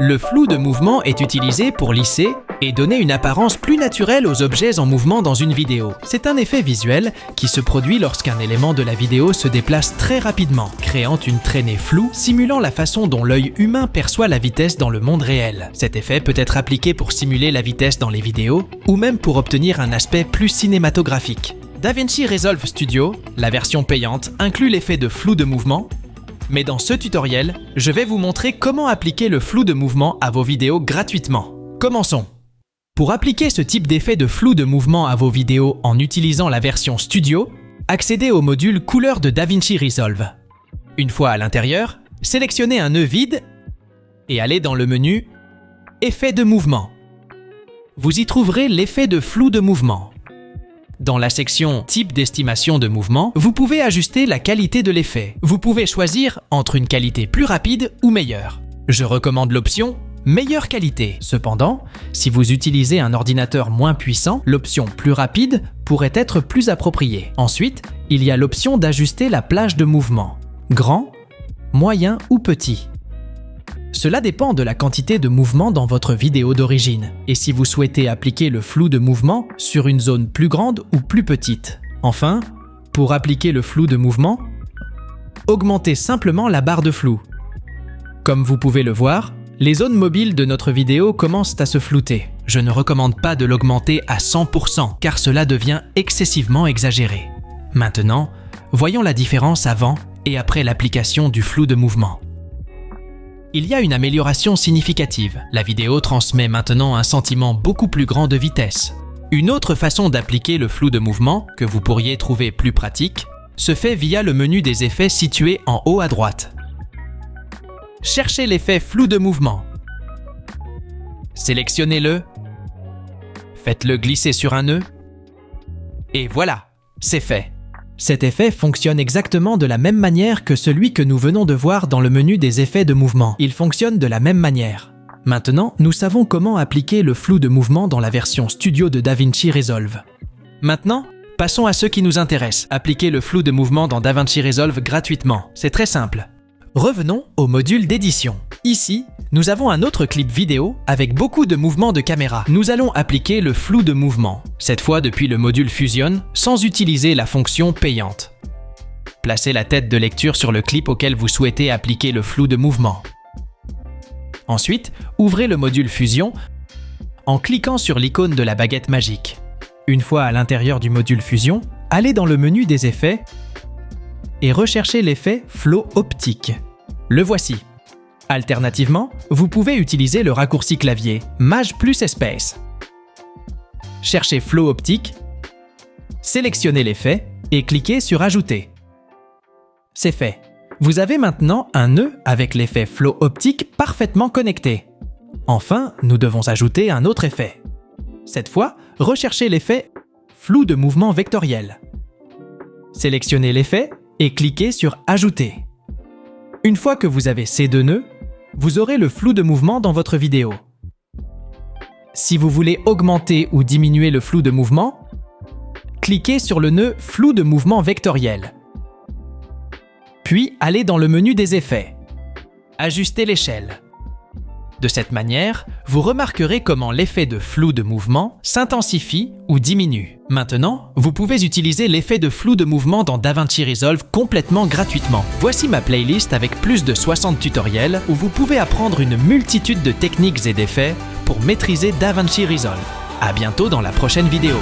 Le flou de mouvement est utilisé pour lisser et donner une apparence plus naturelle aux objets en mouvement dans une vidéo. C'est un effet visuel qui se produit lorsqu'un élément de la vidéo se déplace très rapidement, créant une traînée floue simulant la façon dont l'œil humain perçoit la vitesse dans le monde réel. Cet effet peut être appliqué pour simuler la vitesse dans les vidéos ou même pour obtenir un aspect plus cinématographique. DaVinci Resolve Studio, la version payante, inclut l'effet de flou de mouvement. Mais dans ce tutoriel, je vais vous montrer comment appliquer le flou de mouvement à vos vidéos gratuitement. Commençons! Pour appliquer ce type d'effet de flou de mouvement à vos vidéos en utilisant la version Studio, accédez au module Couleur de DaVinci Resolve. Une fois à l'intérieur, sélectionnez un nœud vide et allez dans le menu Effet de mouvement. Vous y trouverez l'effet de flou de mouvement. Dans la section Type d'estimation de mouvement, vous pouvez ajuster la qualité de l'effet. Vous pouvez choisir entre une qualité plus rapide ou meilleure. Je recommande l'option Meilleure qualité. Cependant, si vous utilisez un ordinateur moins puissant, l'option Plus rapide pourrait être plus appropriée. Ensuite, il y a l'option d'ajuster la plage de mouvement. Grand, moyen ou petit. Cela dépend de la quantité de mouvement dans votre vidéo d'origine et si vous souhaitez appliquer le flou de mouvement sur une zone plus grande ou plus petite. Enfin, pour appliquer le flou de mouvement, augmentez simplement la barre de flou. Comme vous pouvez le voir, les zones mobiles de notre vidéo commencent à se flouter. Je ne recommande pas de l'augmenter à 100% car cela devient excessivement exagéré. Maintenant, voyons la différence avant et après l'application du flou de mouvement. Il y a une amélioration significative. La vidéo transmet maintenant un sentiment beaucoup plus grand de vitesse. Une autre façon d'appliquer le flou de mouvement, que vous pourriez trouver plus pratique, se fait via le menu des effets situé en haut à droite. Cherchez l'effet flou de mouvement. Sélectionnez-le. Faites-le glisser sur un nœud. Et voilà, c'est fait. Cet effet fonctionne exactement de la même manière que celui que nous venons de voir dans le menu des effets de mouvement. Il fonctionne de la même manière. Maintenant, nous savons comment appliquer le flou de mouvement dans la version Studio de DaVinci Resolve. Maintenant, passons à ce qui nous intéresse. Appliquer le flou de mouvement dans DaVinci Resolve gratuitement. C'est très simple. Revenons au module d'édition. Ici, nous avons un autre clip vidéo avec beaucoup de mouvements de caméra. Nous allons appliquer le flou de mouvement, cette fois depuis le module Fusion, sans utiliser la fonction payante. Placez la tête de lecture sur le clip auquel vous souhaitez appliquer le flou de mouvement. Ensuite, ouvrez le module Fusion en cliquant sur l'icône de la baguette magique. Une fois à l'intérieur du module Fusion, allez dans le menu des effets et recherchez l'effet Flow optique. Le voici. Alternativement, vous pouvez utiliser le raccourci clavier Maj plus Espace. Cherchez Flow optique, sélectionnez l'effet et cliquez sur Ajouter. C'est fait. Vous avez maintenant un nœud avec l'effet Flow optique parfaitement connecté. Enfin, nous devons ajouter un autre effet. Cette fois, recherchez l'effet Flou de mouvement vectoriel. Sélectionnez l'effet et cliquez sur Ajouter. Une fois que vous avez ces deux nœuds, vous aurez le flou de mouvement dans votre vidéo. Si vous voulez augmenter ou diminuer le flou de mouvement, cliquez sur le nœud Flou de mouvement vectoriel. Puis allez dans le menu des effets. Ajustez l'échelle. De cette manière, vous remarquerez comment l'effet de flou de mouvement s'intensifie ou diminue. Maintenant, vous pouvez utiliser l'effet de flou de mouvement dans DaVinci Resolve complètement gratuitement. Voici ma playlist avec plus de 60 tutoriels où vous pouvez apprendre une multitude de techniques et d'effets pour maîtriser DaVinci Resolve. À bientôt dans la prochaine vidéo.